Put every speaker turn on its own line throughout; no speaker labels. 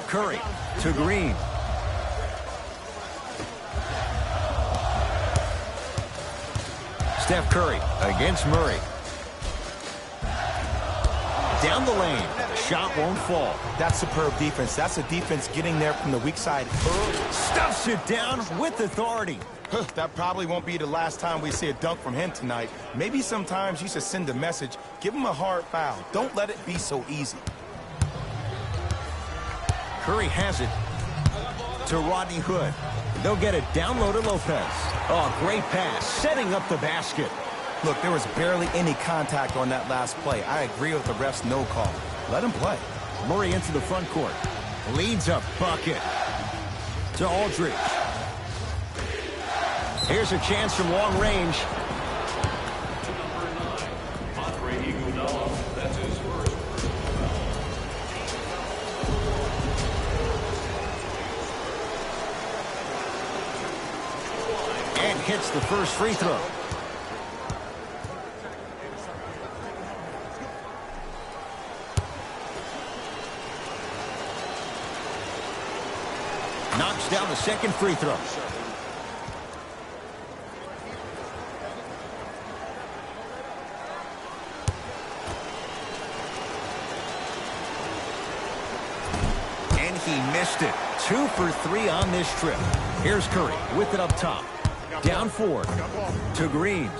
Curry to Green. Steph Curry against Murray. Down the lane. The shot won't fall.
That's superb defense. That's a defense getting there from the weak side early.
Stuffs it down with authority.
That probably won't be the last time we see a dunk from him tonight. Maybe sometimes you should send a message. Give him a hard foul. Don't let it be so easy.
Curry has it to Rodney Hood. They'll get it down low to Lopez. Oh, great pass, setting up the basket.
Look, there was barely any contact on that last play. I agree with the ref's no call. Let him play.
Murray into the front court. Leads a bucket to Aldridge. Here's a chance from long range. And hits the first free throw. Knocks down the second free throw. And he missed it. 2 for 3 on this trip. Here's Curry with it up top. Down 4 to Green.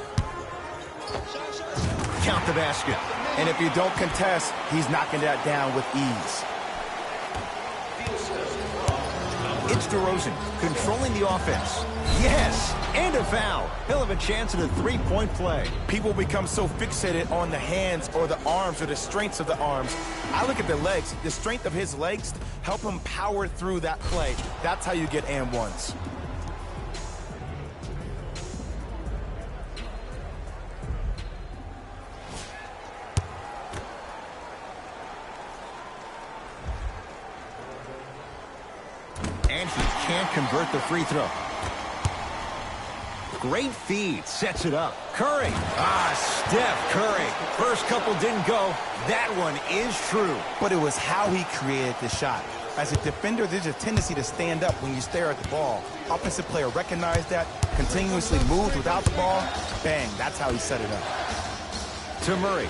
Count the basket.
And if you don't contest, he's knocking that down with ease.
It's DeRozan controlling the offense. Yes, and a foul. He'll have a chance at a three-point play.
People become so fixated on the hands or the arms or the strengths of the arms. I look at the legs. The strength of his legs help him power through that play. That's how you get and ones.
And he can't convert the free throw. Great feed, sets it up. Curry. Steph Curry. First couple didn't go. That one is true.
But it was how he created the shot. As a defender, there's a tendency to stand up when you stare at the ball. Offensive player recognized that, continuously moved without the ball. Bang, that's how he set it up.
To Murray.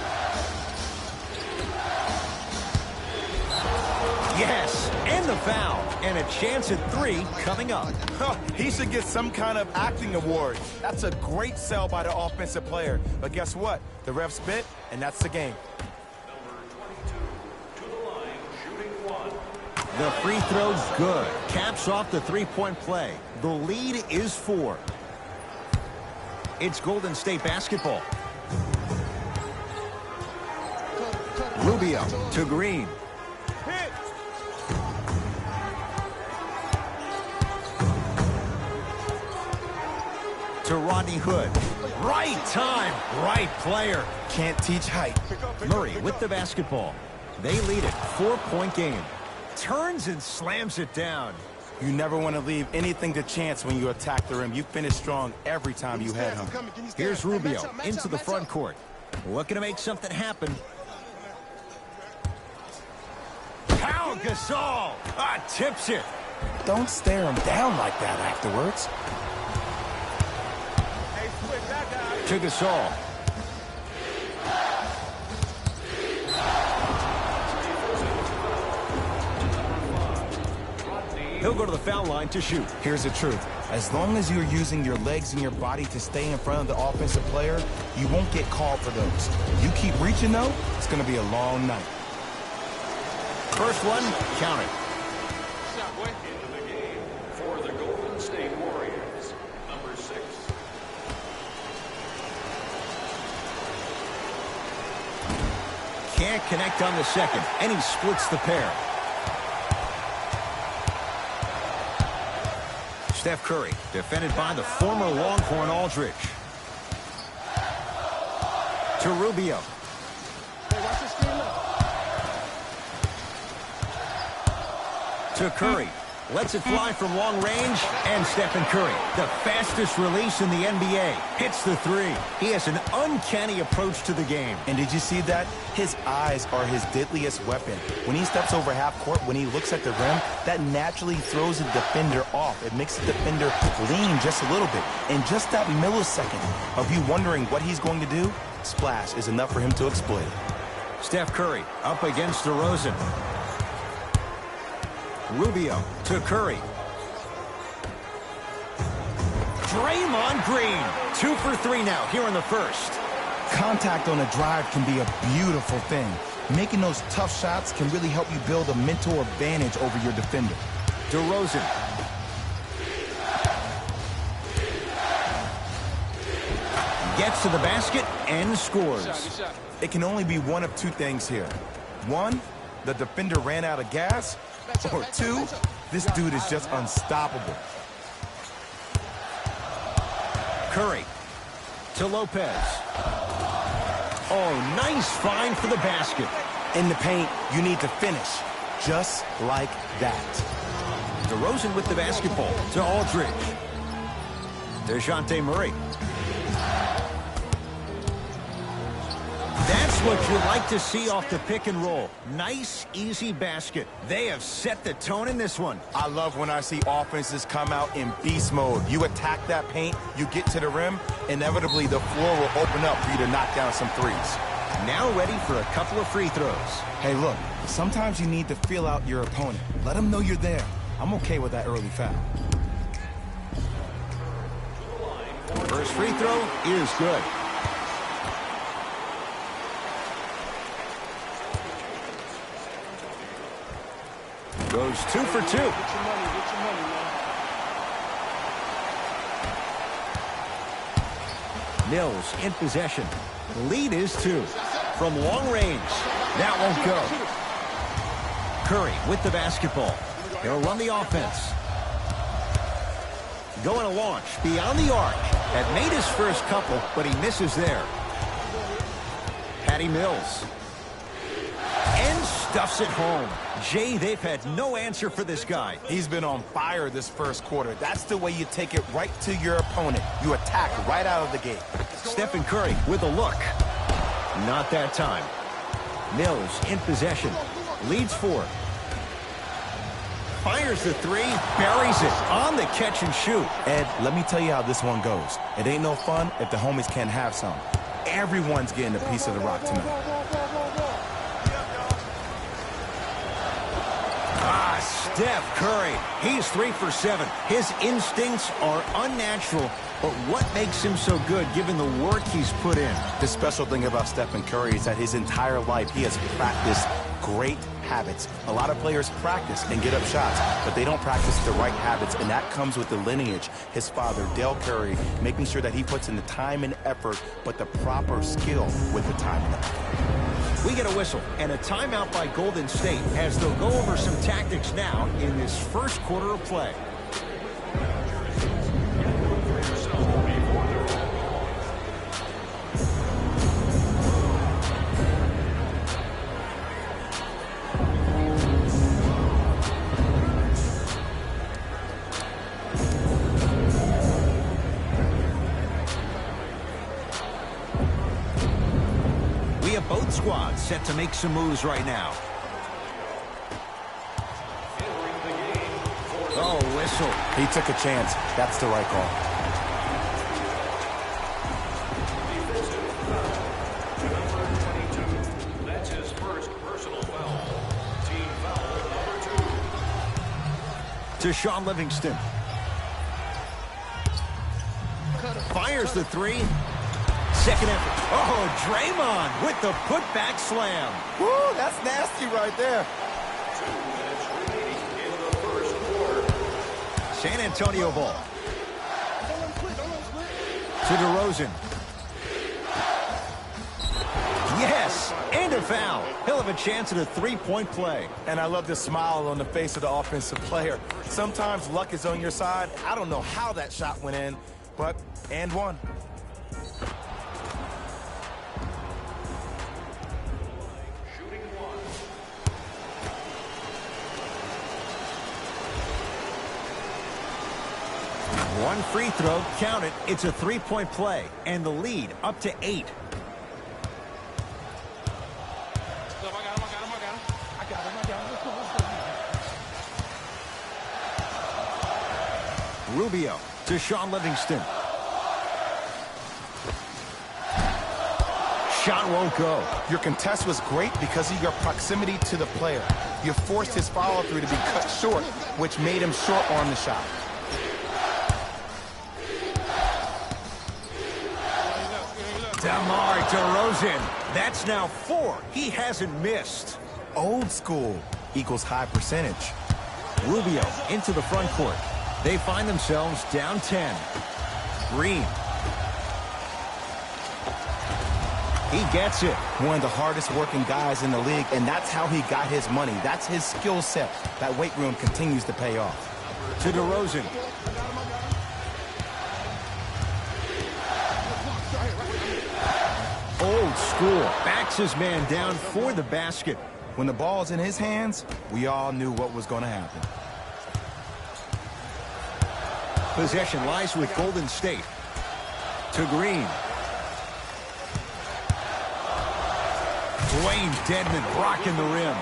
Yes, and the foul. And a chance at 3 coming up.
He should get some kind of acting award. That's a great sell by the offensive player. But guess what? The ref spit, and that's the game.
The free throw's good. Caps off the three-point play. The lead is 4. It's Golden State basketball. Rubio to Green. To Rodney Hood. Right time, right player.
Can't teach height.
Murray with the basketball. They lead it. 4-point game. Turns and slams it down.
You never want to leave anything to chance when you attack the rim. You finish strong every time you head home.
Here's Rubio into the front court. Looking to make something happen. Pau Gasol tips it.
Don't stare him down like that afterwards.
To Gasol. He'll go to the foul line to shoot.
Here's the truth. As long as you're using your legs and your body to stay in front of the offensive player, you won't get called for those. You keep reaching, though, it's going to be a long night.
First one, count it.
Into the game for the Golden State Warriors, number 6.
Can't connect on the second, and he splits the pair. Steph Curry, defended by the former Longhorn Aldridge. To Rubio. To Curry. Lets it fly from long range, and Stephen Curry, the fastest release in the NBA, hits the three. He has an uncanny approach to the game.
And did you see that? His eyes are his deadliest weapon. When he steps over half court, when he looks at the rim, that naturally throws the defender off. It makes the defender lean just a little bit. And just that millisecond of you wondering what he's going to do, splash is enough for him to exploit it.
Steph Curry up against DeRozan. Rubio to Curry. Draymond Green, 2 for 3 now here in the first.
Contact on a drive can be a beautiful thing. Making those tough shots can really help you build a mental advantage over your defender.
DeRozan. Gets to the basket and scores.
It can only be one of two things here. One, the defender ran out of gas. Or two, this dude is just unstoppable.
Curry to Lopez. Oh, nice find for the basket.
In the paint, you need to finish. Just like that.
DeRozan with the basketball to Aldridge. DeJounte Murray. That's what you like to see off the pick and roll. Nice, easy basket. They have set the tone in this one.
I love when I see offenses come out in beast mode. You attack that paint, you get to the rim, inevitably the floor will open up for you to knock down some threes.
Now ready for a couple of free throws.
Hey, look, sometimes you need to feel out your opponent. Let them know you're there. I'm okay with that early foul.
First free throw is good. Goes 2 for 2. Mills in possession. The lead is 2. From long range. That won't go. Curry with the basketball. He'll run the offense. Going to launch beyond the arc. Had made his first couple, but he misses there. Patty Mills. And stuffs it home. Jay, they've had no answer for this guy.
He's been on fire this first quarter. That's the way you take it right to your opponent. You attack right out of the gate.
Stephen Curry with a look. Not that time. Mills in possession. Leads 4. Fires the 3. Buries it on the catch and shoot.
Ed, let me tell you how this one goes. It ain't no fun if the homies can't have some. Everyone's getting a piece of the rock tonight.
Steph Curry, he's 3 for 7. His instincts are unnatural, but what makes him so good given the work he's put in?
The special thing about Stephen Curry is that his entire life he has practiced great habits. A lot of players practice and get up shots, but they don't practice the right habits, and that comes with the lineage. His father, Dale Curry, making sure that he puts in the time and effort, but the proper skill with the time and effort.
We get a whistle and a timeout by Golden State as they'll go over some tactics now in this first quarter of play. Both squads set to make some moves right now. Oh, whistle.
He took a chance. That's the right call.
That's his first personal foul. Team foul number 2.
To Sean Livingston. Fires the 3. Second effort. Oh, Draymond with the putback slam.
Woo, that's nasty right there.
2 minutes remaining in the first quarter.
San Antonio ball. To DeRozan. Yes, and a foul. He'll have a chance at a three-point play.
And I love the smile on the face of the offensive player. Sometimes luck is on your side. I don't know how that shot went in, but and one.
One free throw, count it. It's a three-point play, and the lead up to 8. Rubio to Sean Livingston. Shot won't go.
Your contest was great because of your proximity to the player. You forced his follow-through to be cut short, which made him short-arm the shot.
DeMar DeRozan. That's now 4. He hasn't missed.
Old school equals high percentage.
Rubio into the front court. They find themselves down 10. Green. He gets it.
One of the hardest working guys in the league, and that's how he got his money. That's his skill set. That weight room continues to pay off.
To DeRozan. Old school. Backs his man down for the basket.
When the ball's in his hands, we all knew what was going to happen.
Possession lies with Golden State. To Green. Dwayne Dedmon blocking the rim.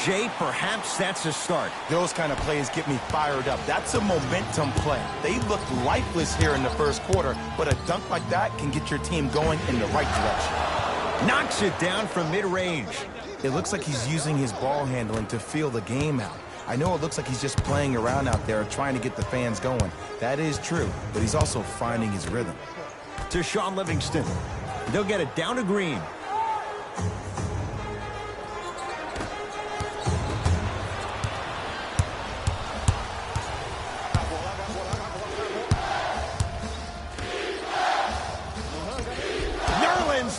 Jay, perhaps that's a start.
Those kind of plays get me fired up. That's a momentum play. They looked lifeless here in the first quarter, but a dunk like that can get your team going in the right direction.
Knocks it down from mid-range.
It looks like he's using his ball handling to feel the game out. I know it looks like he's just playing around out there trying to get the fans going. That is true, but he's also finding his rhythm.
To Sean Livingston. They'll get it down to Green.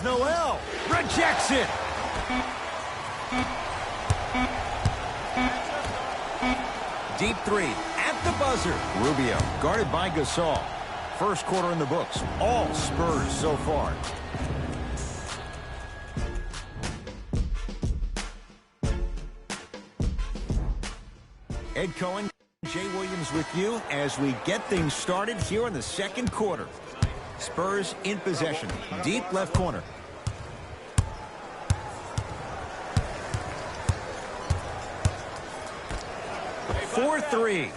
Noel rejects it. Deep 3 at the buzzer. Rubio guarded by Gasol. First quarter in the books. All Spurs so far. Ed Cohen, Jay Williams with you as we get things started here in the second quarter. Spurs in possession. Deep left corner. For 3.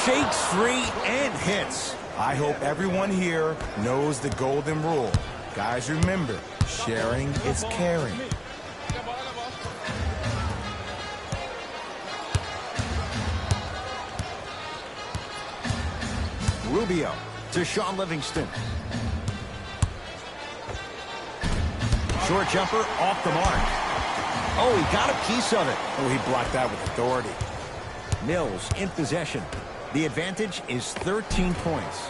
Shakes free and hits.
I hope everyone here knows the golden rule. Guys, remember, sharing is caring.
Rubio to Sean Livingston. Short jumper off the mark. Oh, he got a piece of it.
Oh, he blocked that with authority.
Mills in possession. The advantage is 13 points.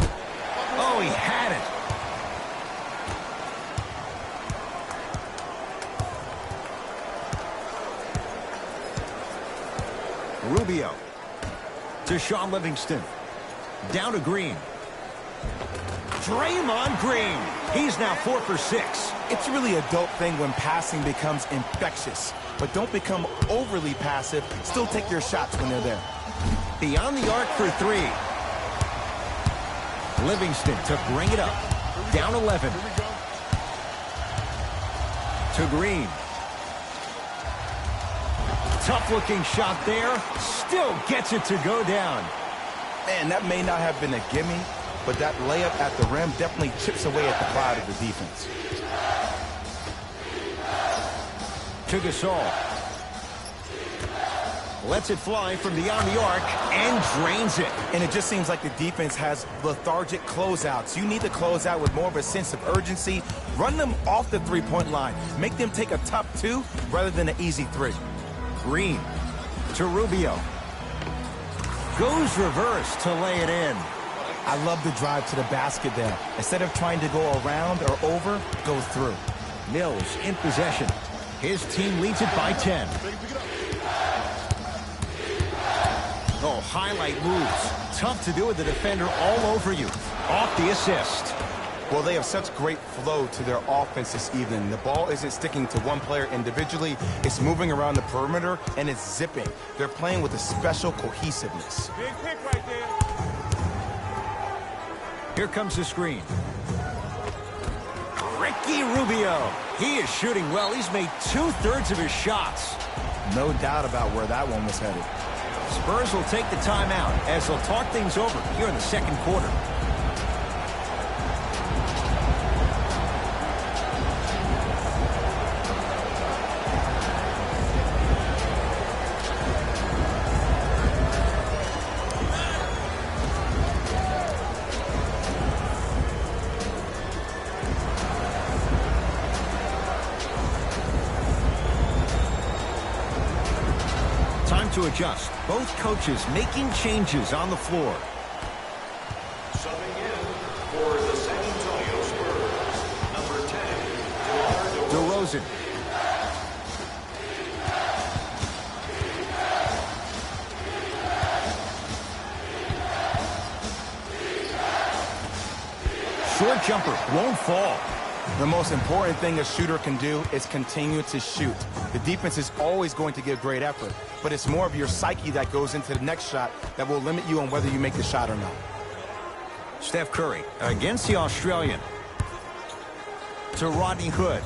Oh, he had it. Rubio to Sean Livingston. Down to Green. Draymond Green. He's now 4 for 6.
It's really a dope thing when passing becomes infectious. But don't become overly passive. Still take your shots when they're there.
Beyond the arc for 3. Livingston to bring it up. Down 11. To Green. Tough-looking shot there. Still gets it to go down.
Man, that may not have been a gimme, but that layup at the rim definitely chips away at the pride of the defense.
To Gasol. Lets it fly from beyond the arc and drains it.
And it just seems like the defense has lethargic closeouts. You need to close out with more of a sense of urgency. Run them off the three-point line. Make them take a tough 2 rather than an easy 3.
Green to Rubio. Goes reverse to lay it in.
I love the drive to the basket there. Instead of trying to go around or over, go through.
Mills in possession. His team leads it by 10. Oh, highlight moves. Tough to do with the defender all over you. Off the assist.
Well, they have such great flow to their offense this evening. The ball isn't sticking to one player individually. It's moving around the perimeter, and it's zipping. They're playing with a special cohesiveness.
Big pick right there.
Here comes the screen. Ricky Rubio. He is shooting well. He's made 2/3 of his shots.
No doubt about where that one was headed.
Spurs will take the timeout as they'll talk things over here in the second quarter. Time to adjust. Both coaches making changes on the floor.
Subbing in for the San Antonio Spurs, number 10,
DeRozan. Short jumper won't fall.
The most important thing a shooter can do is continue to shoot. The defense is always going to give great effort, but it's more of your psyche that goes into the next shot that will limit you on whether you make the shot or not.
Steph Curry against the Australian. To Rodney Hood.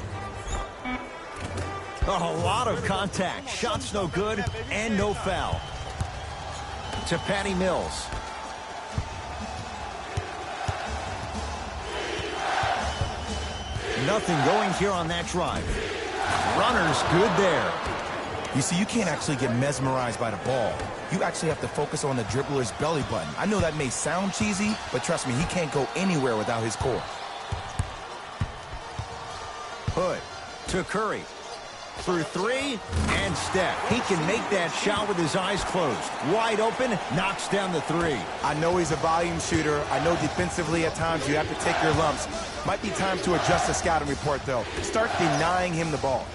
A lot of contact. Shots no good and no foul. To Patty Mills. Nothing going here on that drive. Runner's good there.
You see, you can't actually get mesmerized by the ball. You actually have to focus on the dribbler's belly button. I know that may sound cheesy, but trust me, he can't go anywhere without his core.
Hood to Curry. Through three, and Steph. He can make that shot with his eyes closed. Wide open, knocks down the three.
I know he's a volume shooter. I know defensively at times you have to take your lumps. Might be time to adjust the scouting report, though. Start denying him the ball.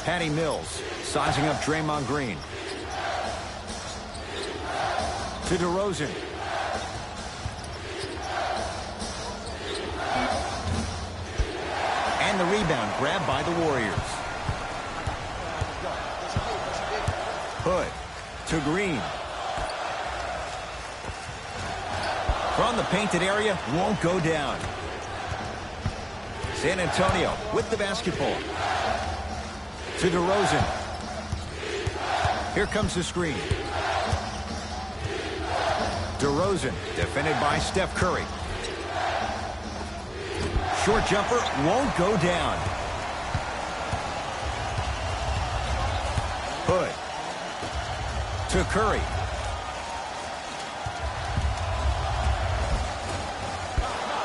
Patty Mills sizing up Draymond Green. To DeRozan. And the rebound grabbed by the Warriors. Hood to Green. From the painted area, won't go down. San Antonio with the basketball. To DeRozan. Here comes the screen. DeRozan defended by Steph Curry. Short jumper won't go down. Hood to Curry.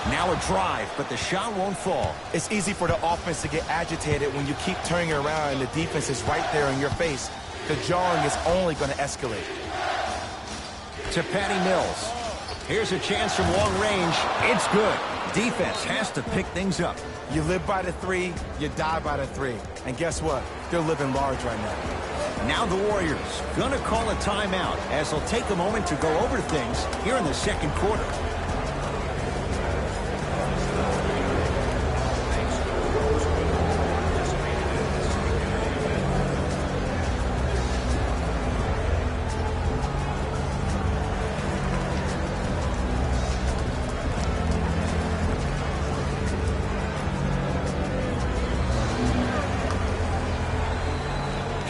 Now a drive, but the shot won't fall.
It's easy for the offense to get agitated when you keep turning around and the defense is right there in your face. The jawing is only going to escalate.
To Patty Mills. Here's a chance from long range. It's good. Defense has to pick things up.
You live by the three, you die by the three. And guess what? They're living large right now.
Now the Warriors gonna call a timeout as they'll take a moment to go over things here in the second quarter.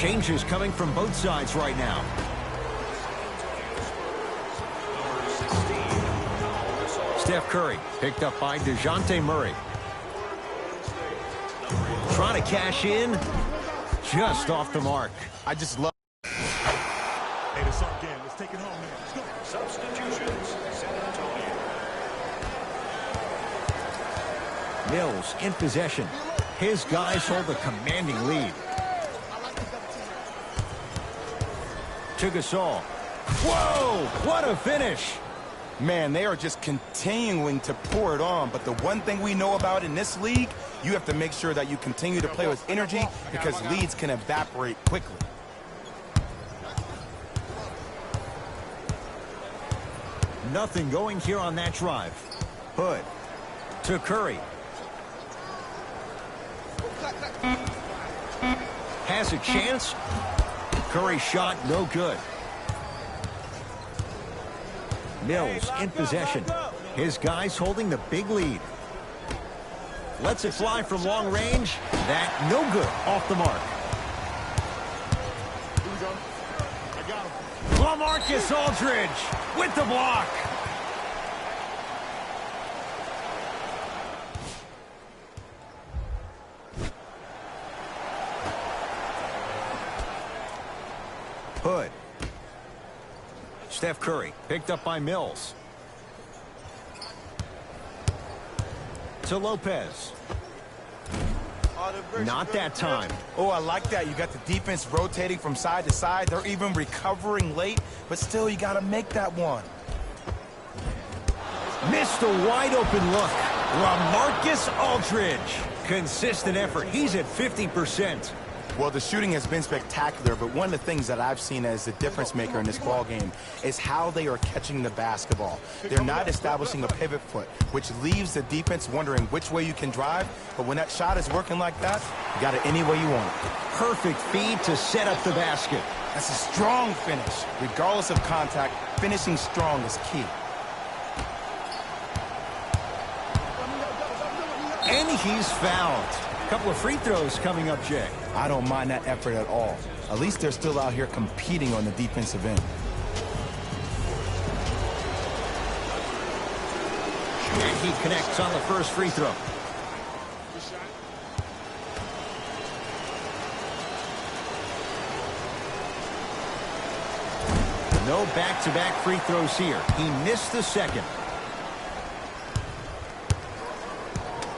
Changes coming from both sides right now. Steph Curry picked up by DeJounte Murray. Trying to cash in. Just off the mark.
I just love.
Hey, it's our game. Let's take it home, man. Let's go.
Substitutions, San Antonio.
Mills in possession. His guys hold a commanding lead. To Gasol. Whoa, what a finish.
Man, they are just continuing to pour it on. But the one thing we know about in this league, you have to make sure that you continue to play with energy because leads can evaporate quickly.
Nothing going here on that drive. Hood to Curry. Has a chance. Curry shot no good. Mills in possession. His guys holding the big lead. Lets it fly from long range. That no good. Off the mark.
Here we go. I got him.
LaMarcus Aldridge with the block. Hood. Steph Curry picked up by Mills. To Lopez. Not that time.
Oh, I like that. You got the defense rotating from side to side. They're even recovering late, but still you got to make that one.
Missed a wide open look. LaMarcus Aldridge. Consistent effort. He's at 50%.
Well, the shooting has been spectacular, but one of the things that I've seen as the difference maker in this ball game is how they are catching the basketball. They're not establishing a pivot foot, which leaves the defense wondering which way you can drive, but when that shot is working like that, you got it any way you want it.
Perfect feed to set up the basket.
That's a strong finish. Regardless of contact, finishing strong is key.
And he's fouled. Couple of free throws coming up, Jay.
I don't mind that effort at all. At least they're still out here competing on the defensive end.
And he connects on the first free throw. No back-to-back free throws here. He missed the second.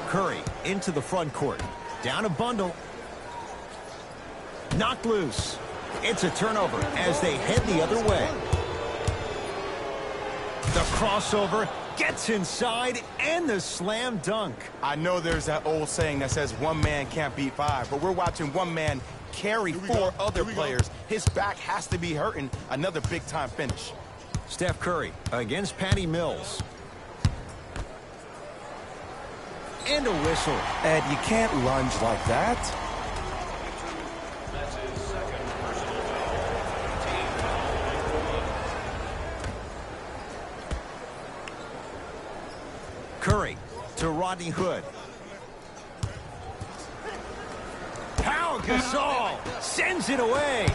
Curry into the front court. Down a bundle. Knocked loose. It's a turnover as they head the other way. The crossover gets inside and the slam dunk.
I know there's that old saying that says one man can't beat five, but we're watching one man carry four other players. His back has to be hurting. Another big-time finish.
Steph Curry against Patty Mills. And a whistle.
Ed, you can't lunge like that.
That's his second personal foul. Team foul.
Curry to Rodney Hood. Pau Gasol sends it away.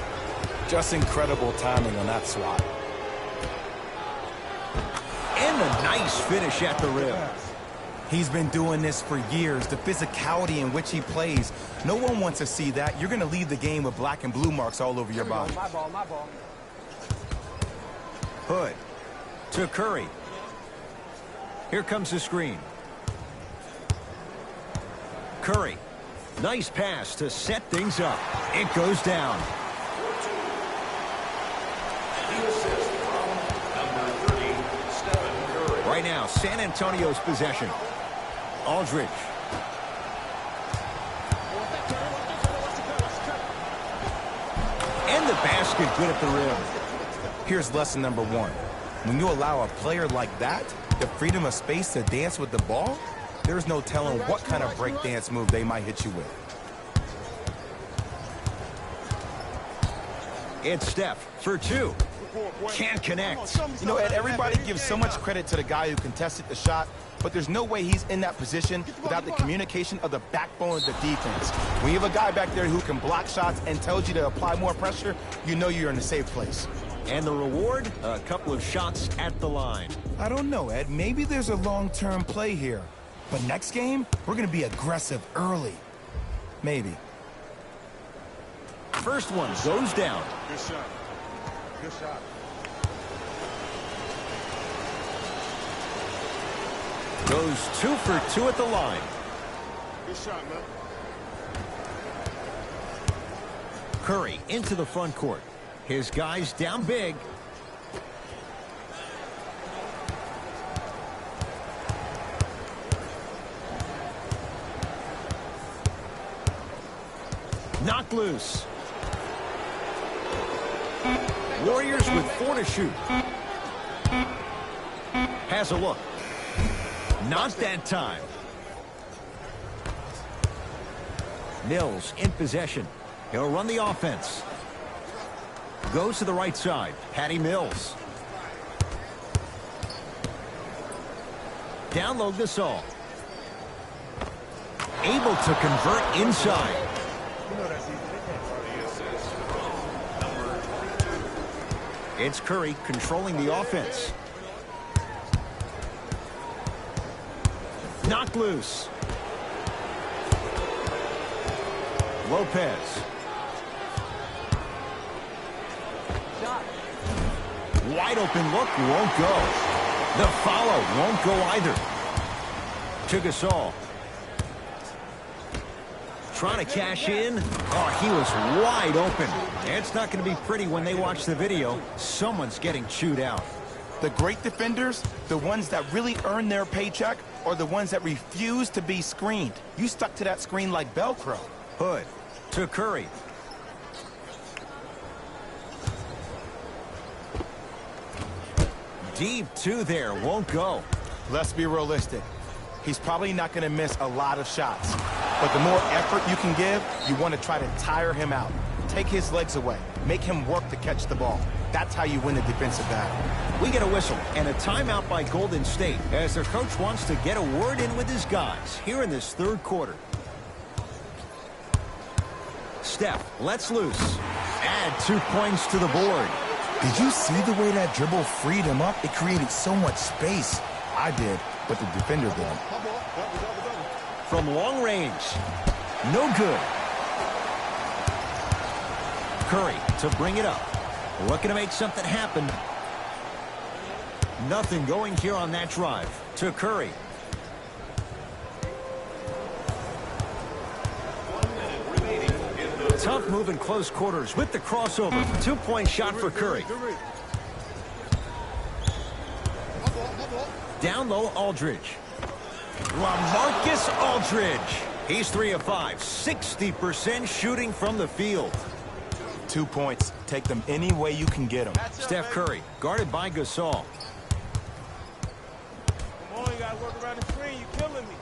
Just incredible timing on that swat.
And a nice finish at the rim.
He's been doing this for years. The physicality in which he plays. No one wants to see that. You're going to leave the game with black and blue marks all over your body.
My ball, my ball.
Hood to Curry. Here comes the screen. Curry. Nice pass to set things up. It goes down.
The assist from number 30, Stephen Curry.
Right now, San Antonio's possession. Aldridge. And the basket good at the rim.
Here's lesson number one. When you allow a player like that the freedom of space to dance with the ball, there's no telling what kind of breakdance move they might hit you with.
It's Steph for two. Can't connect.
You know, Ed, everybody gives so much credit to the guy who contested the shot, but there's no way he's in that position without the communication of the backbone of the defense. When you have a guy back there who can block shots and tells you to apply more pressure, you know you're in a safe place.
And the reward, a couple of shots at the line.
I don't know, Ed. Maybe there's a long-term play here. But next game, we're going to be aggressive early. Maybe.
First one goes down.
Good shot. Good shot.
Goes 2 for 2 at the line.
Good shot, man.
Curry into the front court. His guys down big. Knocked loose. Warriors with 4 to shoot. Has a look. Not that time. Mills in possession. He'll run the offense. Goes to the right side. Patty Mills. Down low, Gasol. Able to convert inside. It's Curry controlling the offense. Knocked loose. Lopez. Wide open look, won't go. The follow won't go either. To Gasol. Trying to cash in. Oh, he was wide open. It's not going to be pretty when they watch the video. Someone's getting chewed out.
The great defenders, the ones that really earn their paycheck, are the ones that refuse to be screened. You stuck to that screen like Velcro.
Hood to Curry. Deep two there, won't go.
Let's be realistic. He's probably not going to miss a lot of shots. But the more effort you can give, you want to try to tire him out. Take his legs away. Make him work to catch the ball. That's how you win the defensive battle.
We get a whistle and a timeout by Golden State as their coach wants to get a word in with his guys here in this third quarter. Steph lets loose. Add 2 points to the board.
Did you see the way that dribble freed him up? It created so much space. I did, but the defender didn't.
From long range. No good. Curry to bring it up. Looking to make something happen. Nothing going here on that drive. To Curry. Tough move in close quarters with the crossover. 2-point shot for Curry. Down low, Aldridge. LaMarcus Aldridge. He's 3 of 5. 60% shooting from the field.
2 points. Take them any way you can get them.
Steph Curry, guarded by Gasol.
Come on, you gotta work around the screen. You're killing me.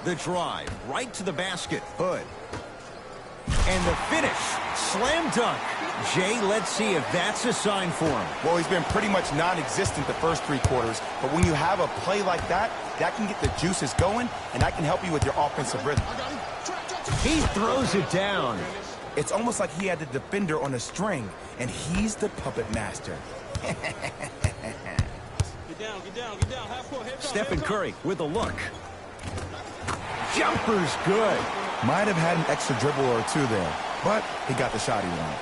The drive, right to the basket. Hood. And the finish. Slam dunk. Jay, let's see if that's a sign for him.
Well, he's been pretty much non-existent the first 3 quarters, but when you have a play like that, that can get the juices going, and that can help you with your offensive rhythm.
He throws it down.
It's almost like he had the defender on a string, and he's the puppet master.
Get down, get down, get down. Half court, heads up,
Stephen
heads up.
Curry with a look. Jumper's good.
Might have had an extra dribble or 2 there, but he got the shot he wanted.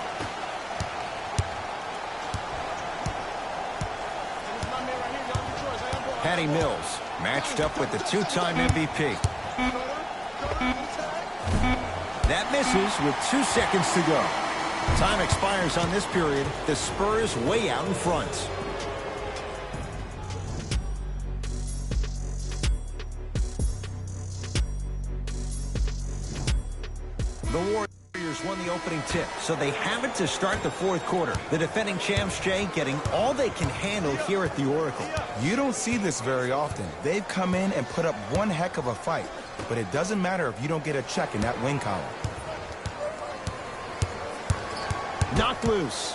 Patty Mills matched up with the 2-time MVP. That misses with 2 seconds to go. Time expires on this period. The Spurs way out in front. The Warriors won the opening tip, so they have it to start the fourth quarter. The defending champs, Jay, getting all they can handle here at the Oracle.
You don't see this very often. They've come in and put up one heck of a fight, but it doesn't matter if you don't get a check in that win column.
Knocked loose.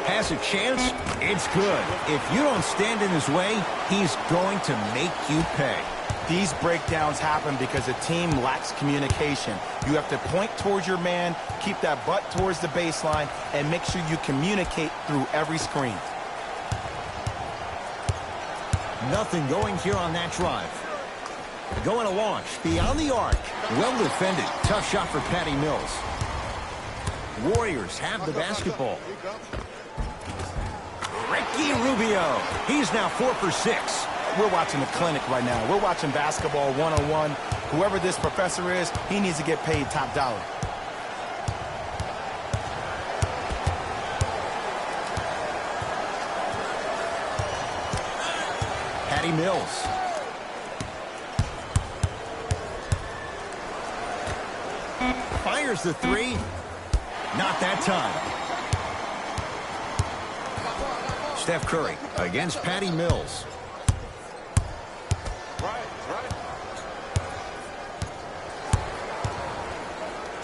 Has a chance. It's good. If you don't stand in his way, he's going to make you pay.
These breakdowns happen because the team lacks communication. You have to point towards your man, keep that butt towards the baseline, and make sure you communicate through every screen.
Nothing going here on that drive. Going to launch beyond the arc. Well defended. Tough shot for Patty Mills. Warriors have the basketball. Ricky Rubio. He's now 4 for 6.
We're watching a clinic right now. We're watching basketball one-on-one. Whoever this professor is, he needs to get paid top dollar.
Patty Mills. Fires the 3. Not that time. Steph Curry against Patty Mills.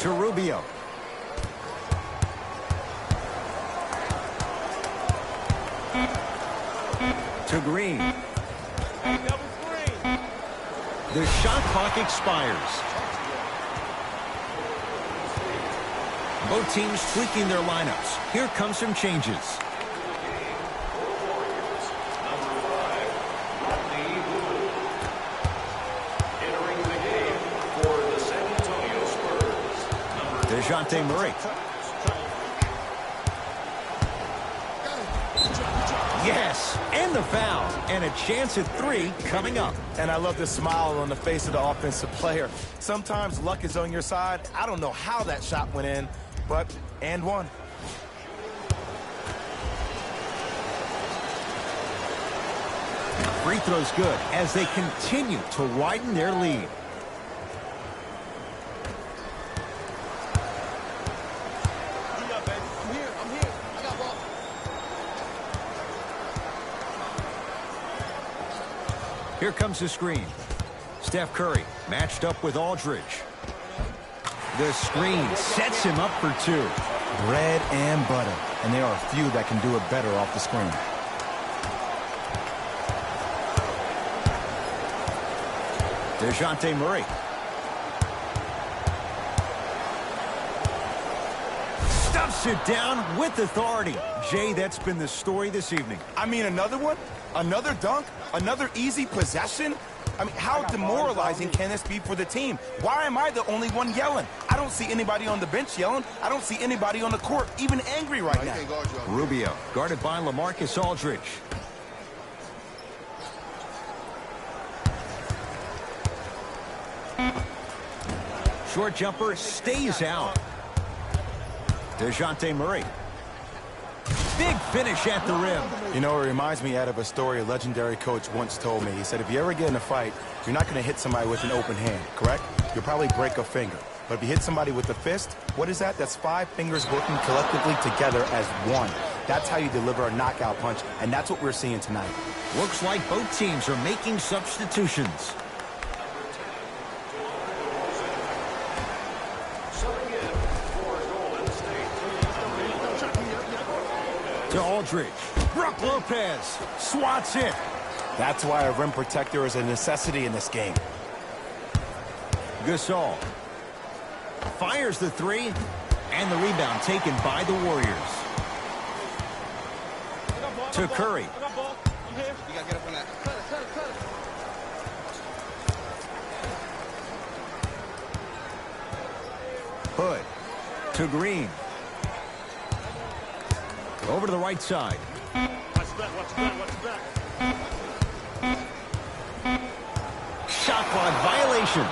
To Rubio. To Green.
Hey, double screen.
The shot clock expires. Both teams tweaking their lineups. Here come some changes.
Entering the game for the San Antonio Spurs.
DeJounte Murray. Yes, and the foul. And a chance at 3 coming up.
And I love the smile on the face of the offensive player. Sometimes luck is on your side. I don't know how that shot went in, but and one.
Free throw's good as they continue to widen their lead.
I'm here. I got ball.
Here comes the screen. Steph Curry matched up with Aldridge. The screen sets him up for 2.
Bread and butter. And there are a few that can do it better off the screen.
DeJounte Murray. Stuffs it down with authority. Jay, that's been the story this evening.
I mean, another one? Another dunk? Another easy possession? I mean, how demoralizing can this be for the team? Why am I the only one yelling? I don't see anybody on the bench yelling. I don't see anybody on the court even angry right now.
Rubio guarded by LaMarcus Aldridge. Short jumper stays out. DeJounte Murray. Big finish at the rim.
You know, it reminds me out of a story a legendary coach once told me. He said, if you ever get in a fight, you're not going to hit somebody with an open hand, correct? You'll probably break a finger. But if you hit somebody with a fist, what is that? That's 5 fingers working collectively together as one. That's how you deliver a knockout punch, and that's what we're seeing tonight.
Looks like both teams are making substitutions. To Aldridge. Brook Lopez swats it.
That's why a rim protector is a necessity in this game.
Gasol fires the 3, and the rebound taken by the Warriors. To Curry.
I got ball. I'm here. You gotta get up on that. Cut it.
Hood to Green. Over to the right side.
Watch back.
Shot clock violation.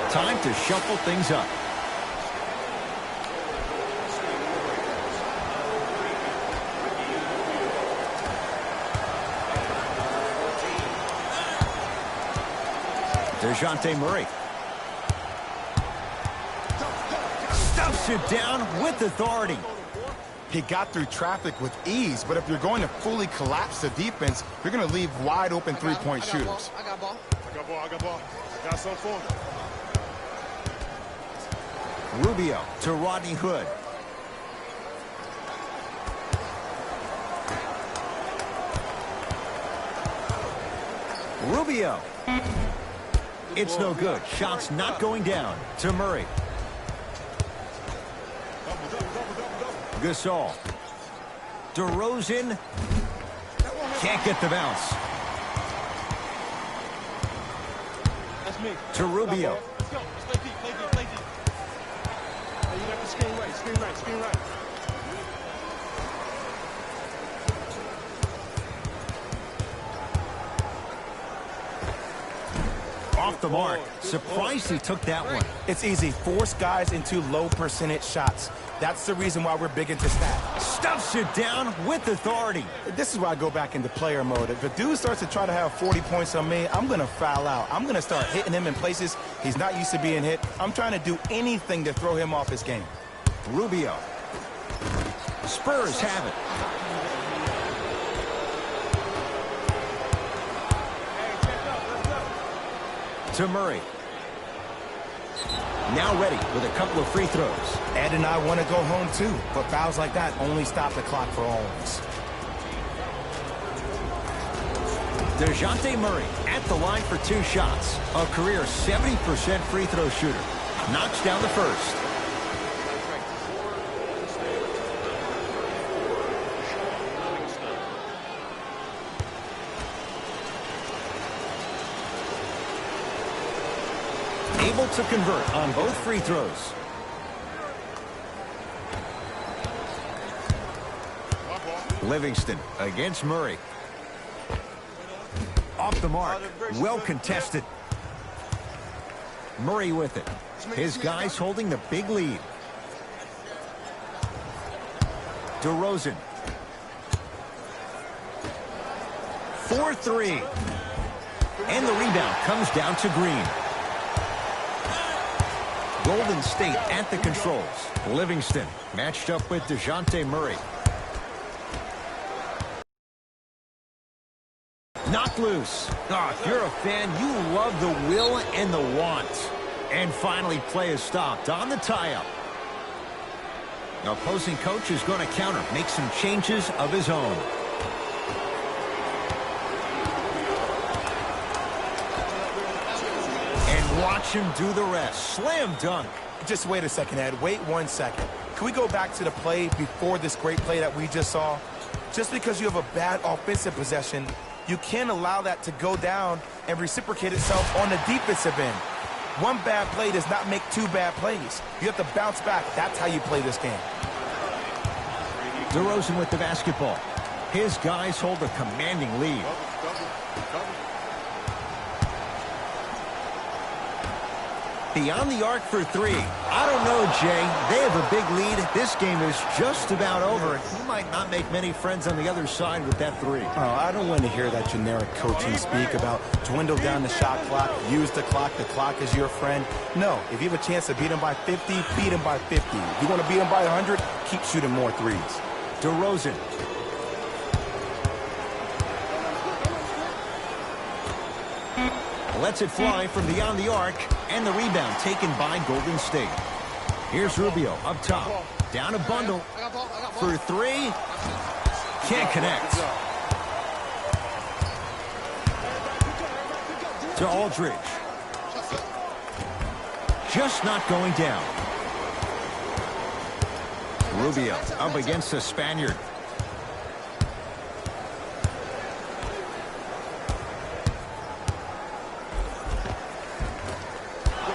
Time to shuffle things up. DeJounte Murray. Stuffs it down with authority.
He got through traffic with ease, but if you're going to fully collapse the defense, you're going to leave wide open three-point shooters.
I got ball.
Got some for him.
Rubio to Rodney Hood. Rubio. It's no good. Shots not going down. To Murray. Gasol. DeRozan. Can't get the bounce.
That's me.
To Rubio.
Let's go. Let's play deep. Hey, you got the screen right.
Off the mark. Surprised he took that one.
It's easy. Force guys into low percentage shots. That's the reason why we're big into stats.
Stuffs it down with authority.
This is why I go back into player mode. If a dude starts to try to have 40 points on me, I'm going to foul out. I'm going to start hitting him in places he's not used to being hit. I'm trying to do anything to throw him off his game.
Rubio. Spurs have it. To Murray. now ready with a couple of free throws.
Ed and I want to go home too, but fouls like that only stop the clock for all of us.
DeJounte Murray at the line for 2 shots. A career 70% free throw shooter. Knocks down the first. Able to convert on both free throws. Livingston against Murray. Off the mark. Well contested. Murray with it. His guys holding the big lead. DeRozan. 4-3. And the rebound comes down to Green. Golden State at the controls. Livingston matched up with DeJounte Murray. Knocked loose. Oh, if you're a fan, you love the will and the want. And finally, play is stopped on the tie-up. The opposing coach is going to counter, make some changes of his own. And watch him do the rest. Slam dunk.
Just wait a second, Ed. Wait 1 second. Can we go back to the play before this great play that we just saw? Just because you have a bad offensive possession, you can't allow that to go down and reciprocate itself on the defensive end. One bad play does not make 2 bad plays. You have to bounce back. That's how you play this game.
DeRozan with the basketball. His guys hold a commanding lead. Beyond the arc for 3. I don't know, Jay. They have a big lead. This game is just about over. He might not make many friends on the other side with that 3.
Oh, I don't want to hear that generic coaching speak about dwindle down the shot clock, use the clock is your friend. No, if you have a chance to beat him by 50, beat him by 50. If you want to beat him by 100, keep shooting more threes.
DeRozan. Lets it fly from beyond the arc, and the rebound taken by Golden State. Here's Rubio up top. Down a bundle for 3. Can't connect. To Aldridge. Just not going down. Rubio up against the Spaniard.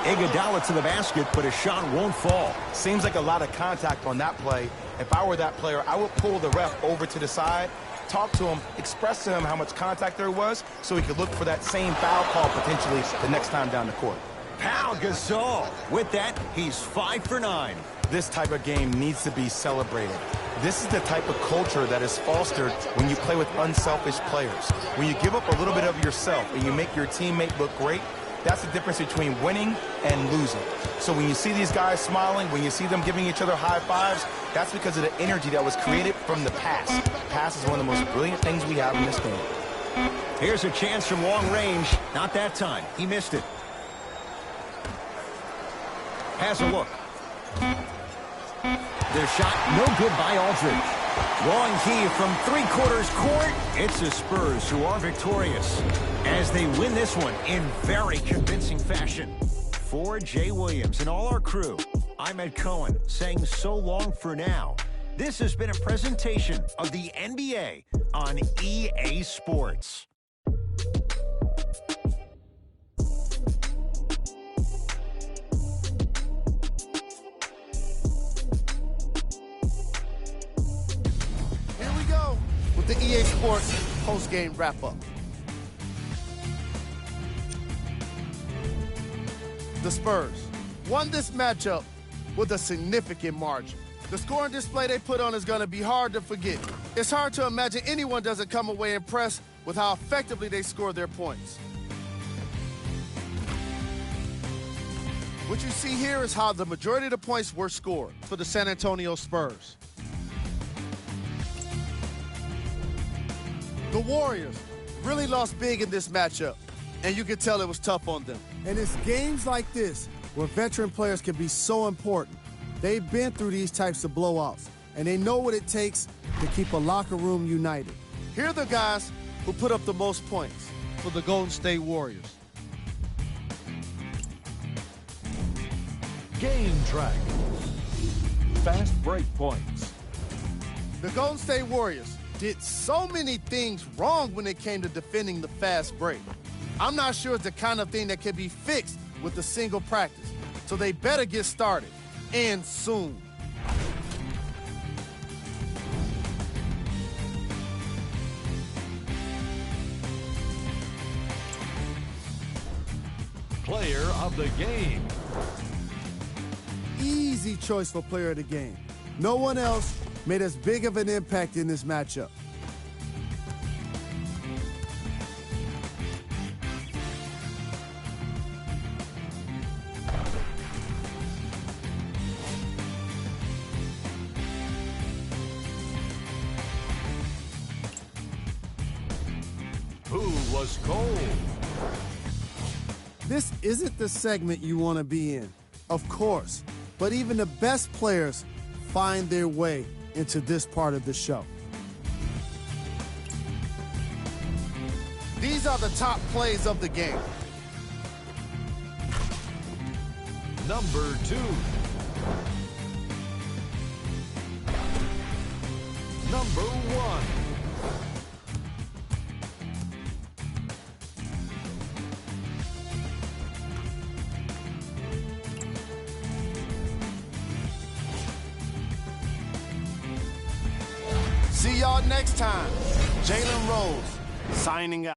Iguodala to the basket, but his shot won't fall.
Seems like a lot of contact on that play. If I were that player, I would pull the ref over to the side, talk to him, express to him how much contact there was so he could look for that same foul call potentially the next time down the court.
Pau Gasol. With that, he's 5 for 9.
This type of game needs to be celebrated. This is the type of culture that is fostered when you play with unselfish players. When you give up a little bit of yourself and you make your teammate look great, that's the difference between winning and losing. So when you see these guys smiling, when you see them giving each other high fives, that's because of the energy that was created from the pass. Pass is one of the most brilliant things we have in this game.
Here's a chance from long range. Not that time. He missed it. Has a look. Their shot no good by Aldridge. Long heave from 3/4 court. It's the Spurs who are victorious as they win this one in very convincing fashion. For Jay Williams and all our crew, I'm Ed Cohen saying so long for now. This has been a presentation of the NBA on EA Sports.
The EA Sports post-game wrap-up. The Spurs won this matchup with a significant margin. The scoring display they put on is going to be hard to forget. It's hard to imagine anyone doesn't come away impressed with how effectively they score their points. What you see here is how the majority of the points were scored for the San Antonio Spurs. The Warriors really lost big in this matchup, and you can tell it was tough on them.
And it's games like this
where veteran players can be so important. They've been through these types of blowouts, and they know what it takes to keep a locker room united. Here are the guys who put up the most points for the Golden State Warriors.
Game track. Fast break points.
The Golden State Warriors did so many things wrong when it came to defending the fast break. I'm not sure it's the kind of thing that can be fixed with a single practice, so they better get started, and soon.
Player of the game.
Easy choice for player of the game. No one else made as big of an impact in this matchup.
Who was cold?
This isn't the segment you want to be in, of course, but even the best players find their way into this part of the show. These are the top plays of the game.
Number 2. Number 1.
See y'all next time. Jalen Rose, signing out.